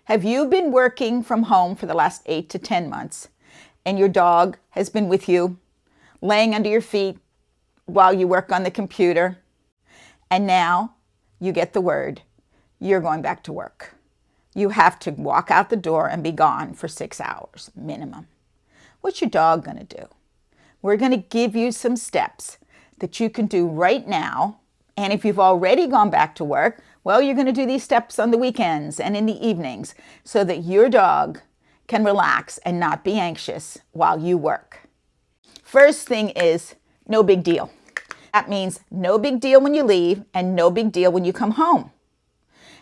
Have you been working from home for the last 8 to 10 months and your dog has been with you, laying under your feet while you work on the computer, and now you get the word, you're going back to work. You have to walk out the door and be gone for 6 hours minimum. What's your dog going to do? We're going to give you some steps that you can do right now. And if you've already gone back to work, well, you're going to do these steps on the weekends and in the evenings so that your dog can relax and not be anxious while you work. First thing is no big deal. That means no big deal when you leave and no big deal when you come home.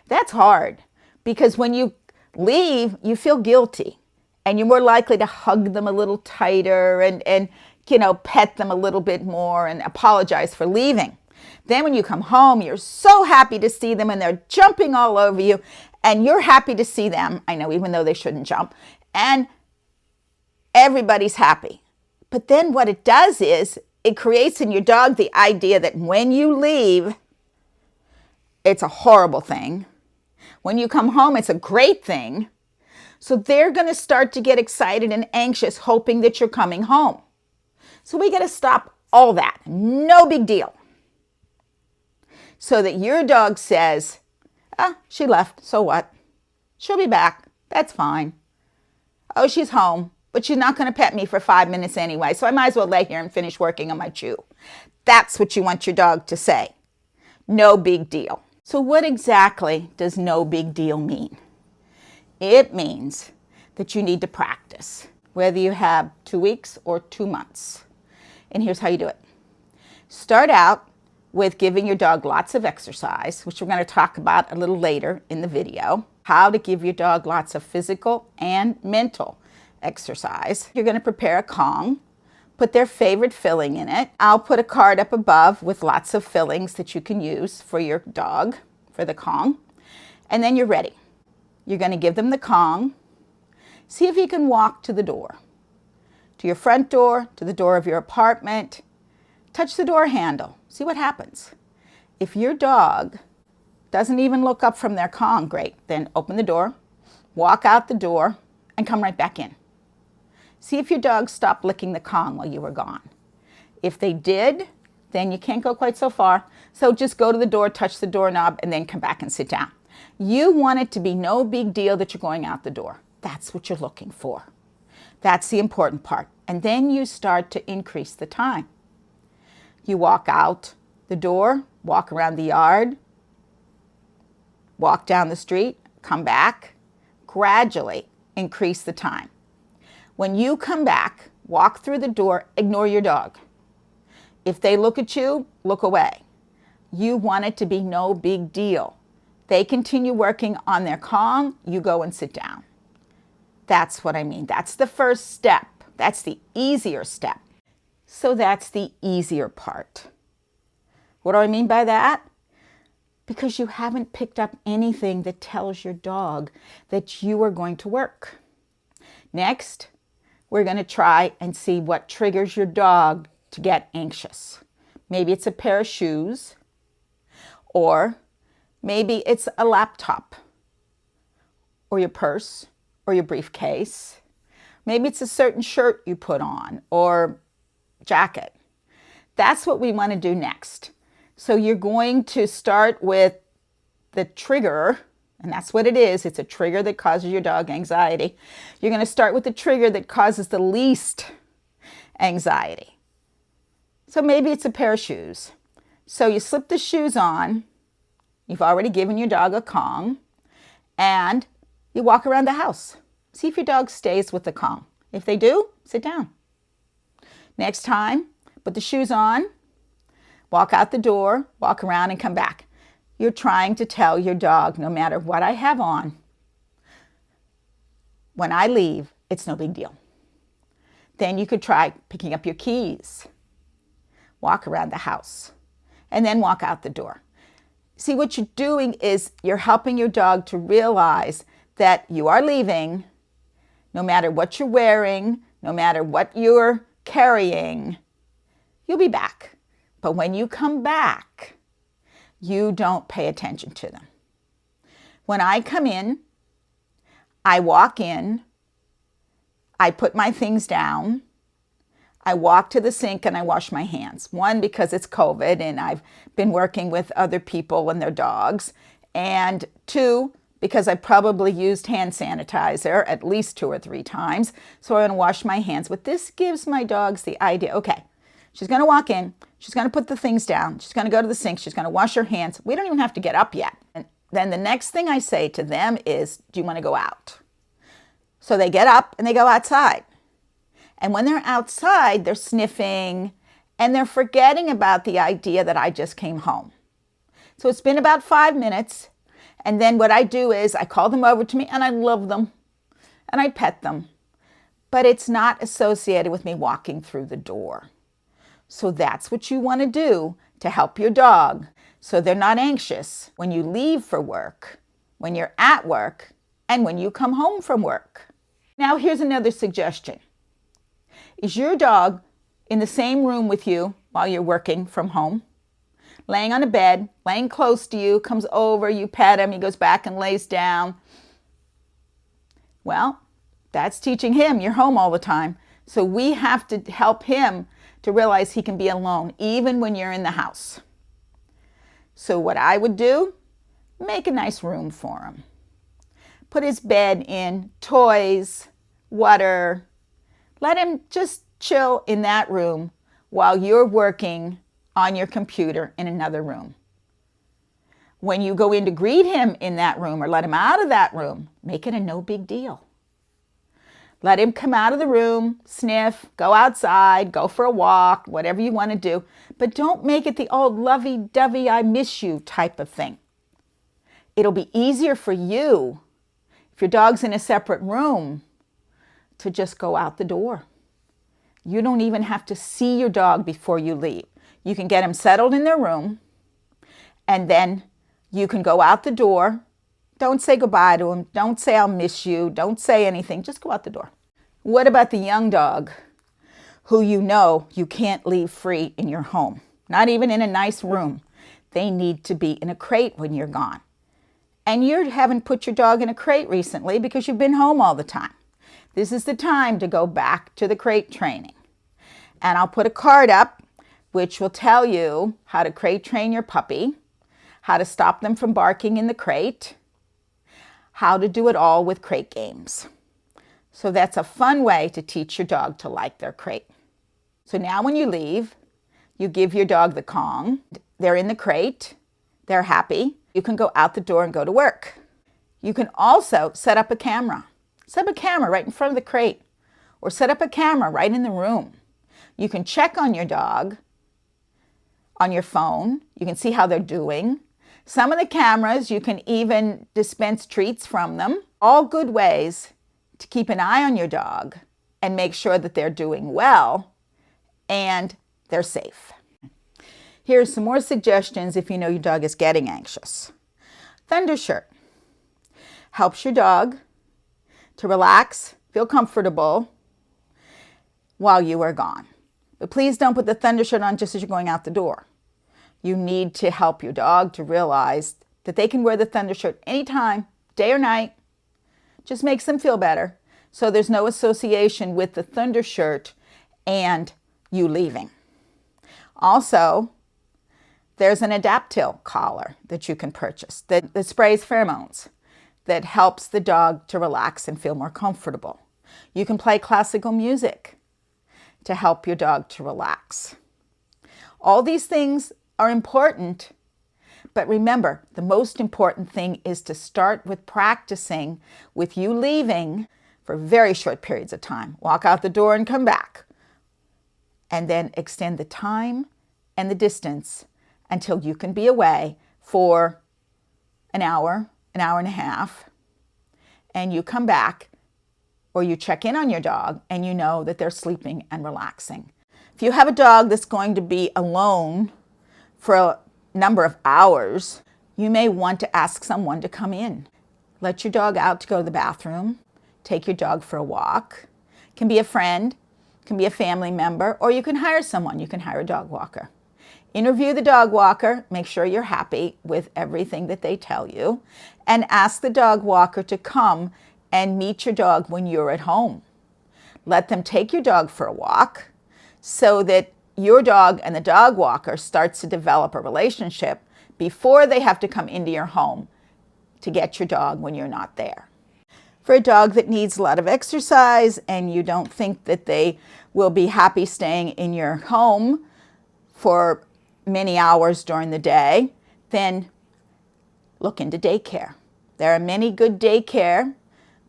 That's hard because when you leave, you feel guilty and you're more likely to hug them a little tighter and pet them a little bit more and apologize for leaving. Then when you come home, you're so happy to see them and they're jumping all over you and you're happy to see them. I know, even though they shouldn't jump, and everybody's happy. But then what it does is it creates in your dog the idea that when you leave, it's a horrible thing. When you come home, it's a great thing. So they're going to start to get excited and anxious, hoping that you're coming home. So we got to stop all that. No big deal. So that your dog says, she left, so what? She'll be back, that's fine. Oh, she's home, but she's not going to pet me for 5 minutes anyway, so I might as well lay here and finish working on my chew. That's what you want your dog to say. No big deal. So what exactly does no big deal mean? It means that you need to practice, whether you have 2 weeks or 2 months. And here's how you do it. Start out with giving your dog lots of exercise, which we're going to talk about a little later in the video. How to give your dog lots of physical and mental exercise. You're going to prepare a Kong, put their favorite filling in it. I'll put a card up above with lots of fillings that you can use for your dog, for the Kong. And then you're ready. You're going to give them the Kong. See if you can walk to the door. To your front door, to the door of your apartment. Touch the door handle. See what happens. If your dog doesn't even look up from their Kong, great. Then open the door, walk out the door, and come right back in. See if your dog stopped licking the Kong while you were gone. If they did, then you can't go quite so far. So just go to the door, touch the doorknob, and then come back and sit down. You want it to be no big deal that you're going out the door. That's what you're looking for. That's the important part. And then you start to increase the time. You walk out the door, walk around the yard, walk down the street, come back, gradually increase the time. When you come back, walk through the door, ignore your dog. If they look at you, look away. You want it to be no big deal. They continue working on their Kong, you go and sit down. That's what I mean. That's the first step. That's the easier step. So that's the easier part. What do I mean by that? Because you haven't picked up anything that tells your dog that you are going to work. Next, we're going to try and see what triggers your dog to get anxious. Maybe it's a pair of shoes, or maybe it's a laptop, or your purse, or your briefcase. Maybe it's a certain shirt you put on, or jacket. That's what we want to do next. So you're going to start with the trigger, and that's what it is. It's a trigger that causes your dog anxiety. You're going to start with the trigger that causes the least anxiety. So maybe it's a pair of shoes. So you slip the shoes on. You've already given your dog a Kong, and you walk around the house. See if your dog stays with the Kong. If they do, sit down. Next time, put the shoes on, walk out the door, walk around and come back. You're trying to tell your dog, no matter what I have on, when I leave, it's no big deal. Then you could try picking up your keys, walk around the house, and then walk out the door. See, what you're doing is you're helping your dog to realize that you are leaving, no matter what you're wearing, no matter what you're carrying, you'll be back. But when you come back, you don't pay attention to them. When I come in, I walk in, I put my things down, I walk to the sink and I wash my hands. One, because it's COVID and I've been working with other people and their dogs. And two, because I probably used hand sanitizer at least 2 or 3 times. So I'm going to wash my hands. But this gives my dogs the idea, okay, she's going to walk in, she's going to put the things down, she's going to go to the sink, she's going to wash her hands. We don't even have to get up yet. And then the next thing I say to them is, do you want to go out? So they get up and they go outside. And when they're outside, they're sniffing and they're forgetting about the idea that I just came home. So it's been about 5 minutes. And then what I do is I call them over to me and I love them and I pet them. But it's not associated with me walking through the door. So that's what you want to do to help your dog so they're not anxious when you leave for work, when you're at work, and when you come home from work. Now here's another suggestion. Is your dog in the same room with you while you're working from home? Laying on a bed, laying close to you, comes over, you pet him, he goes back and lays down. Well, that's teaching him you're home all the time. So we have to help him to realize he can be alone even when you're in the house. So what I would do, make a nice room for him. Put his bed in, toys, water. Let him just chill in that room while you're working on your computer in another room. When you go in to greet him in that room or let him out of that room, make it a no big deal. Let him come out of the room, sniff, go outside, go for a walk, whatever you want to do. But don't make it the old lovey-dovey, I miss you type of thing. It'll be easier for you, if your dog's in a separate room, to just go out the door. You don't even have to see your dog before you leave. You can get them settled in their room, and then you can go out the door. Don't say goodbye to them. Don't say I'll miss you. Don't say anything. Just go out the door. What about the young dog who you know you can't leave free in your home? Not even in a nice room. They need to be in a crate when you're gone. And you haven't put your dog in a crate recently because you've been home all the time. This is the time to go back to the crate training. And I'll put a card up which will tell you how to crate train your puppy, how to stop them from barking in the crate, how to do it all with crate games. So that's a fun way to teach your dog to like their crate. So now when you leave, you give your dog the Kong. They're in the crate. They're happy. You can go out the door and go to work. You can also set up a camera. Set up a camera right in front of the crate, or set up a camera right in the room. You can check on your dog on your phone. You can see how they're doing. Some of the cameras, you can even dispense treats from them. All good ways to keep an eye on your dog and make sure that they're doing well and they're safe. Here are some more suggestions if you know your dog is getting anxious. Thunder shirt helps your dog to relax, feel comfortable while you are gone. But please don't put the thunder shirt on just as you're going out the door. You need to help your dog to realize that they can wear the thunder shirt anytime, day or night. Just makes them feel better. So there's no association with the thunder shirt and you leaving. Also, there's an Adaptil Collar that you can purchase that sprays pheromones that helps the dog to relax and feel more comfortable. You can play classical music to help your dog to relax. All these things are important, but remember, the most important thing is to start with practicing with you leaving for very short periods of time. Walk out the door and come back. And then extend the time and the distance until you can be away for an hour and a half, and you come back or you check in on your dog and you know that they're sleeping and relaxing. If you have a dog that's going to be alone for a number of hours, you may want to ask someone to come in. Let your dog out to go to the bathroom. Take your dog for a walk. It can be a friend, can be a family member, or you can hire someone. You can hire a dog walker. Interview the dog walker, make sure you're happy with everything that they tell you, and ask the dog walker to come and meet your dog when you're at home. Let them take your dog for a walk so that your dog and the dog walker starts to develop a relationship before they have to come into your home to get your dog when you're not there. For a dog that needs a lot of exercise and you don't think that they will be happy staying in your home for many hours during the day, then look into daycare. There are many good daycare.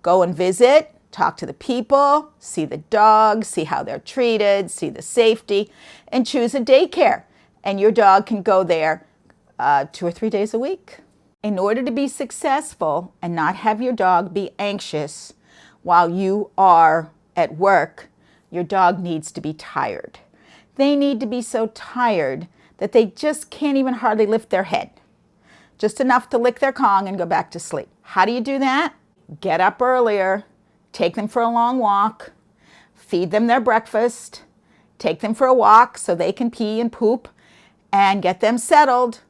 Go and visit, talk to the people, see the dogs, see how they're treated, see the safety, and choose a daycare. And your dog can go there 2 or 3 days a week. In order to be successful and not have your dog be anxious while you are at work, your dog needs to be tired. They need to be so tired that they just can't even hardly lift their head. Just enough to lick their Kong and go back to sleep. How do you do that? Get up earlier, take them for a long walk, feed them their breakfast, take them for a walk so they can pee and poop, and get them settled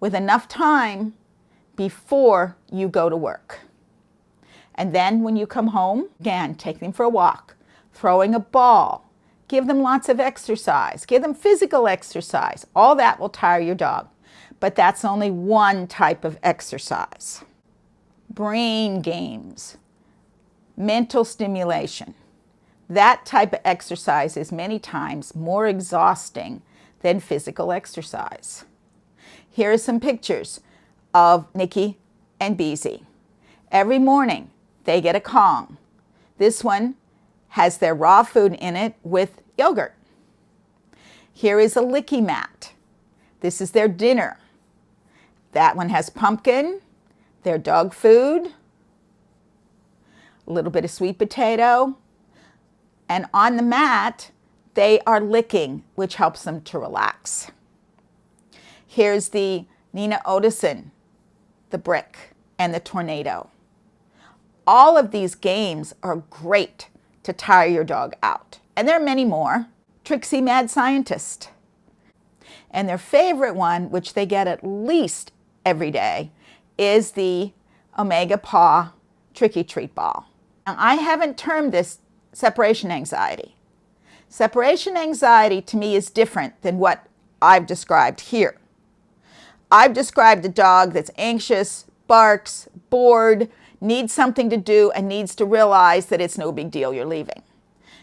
with enough time before you go to work. And then when you come home, again, take them for a walk, throwing a ball, give them lots of exercise, give them physical exercise. All that will tire your dog, but that's only one type of exercise. Brain games, mental stimulation. That type of exercise is many times more exhausting than physical exercise. Here are some pictures of Nikki and Beezy. Every morning they get a Kong. This one has their raw food in it with yogurt. Here is a licky mat. This is their dinner. That one has pumpkin, their dog food, a little bit of sweet potato, and on the mat they are licking, which helps them to relax. Here's the Nina Ottoson, the brick, and the tornado. All of these games are great to tire your dog out. And there are many more. Trixie Mad Scientist. And their favorite one, which they get at least every day, is the Omega Paw Tricky Treat Ball. Now, I haven't termed this separation anxiety. Separation anxiety to me is different than what I've described here. I've described a dog that's anxious, barks, bored, needs something to do, and needs to realize that it's no big deal you're leaving.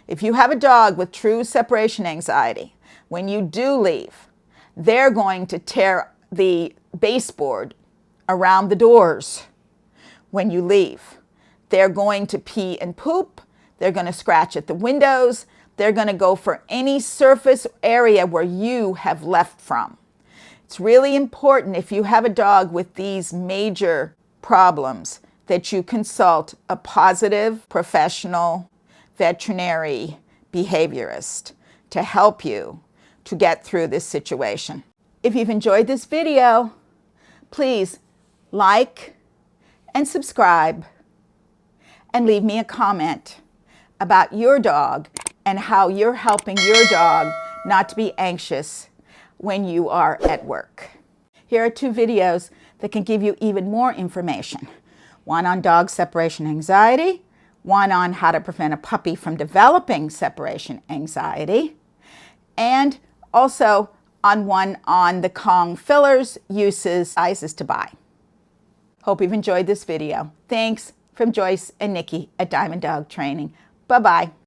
If you have a dog with true separation anxiety, when you do leave, they're going to tear the baseboard around the doors when you leave. They're going to pee and poop. They're going to scratch at the windows. They're going to go for any surface area where you have left from. It's really important if you have a dog with these major problems that you consult a positive, professional, veterinary behaviorist to help you to get through this situation. If you've enjoyed this video, please like and subscribe and leave me a comment about your dog and how you're helping your dog not to be anxious when you are at work. Here are 2 videos that can give you even more information. One on dog separation anxiety, one on how to prevent a puppy from developing separation anxiety, and also on one on the Kong fillers, uses, sizes to buy. Hope you've enjoyed this video. Thanks from Joyce and Nikki at Diamond Dog Training. Bye-bye.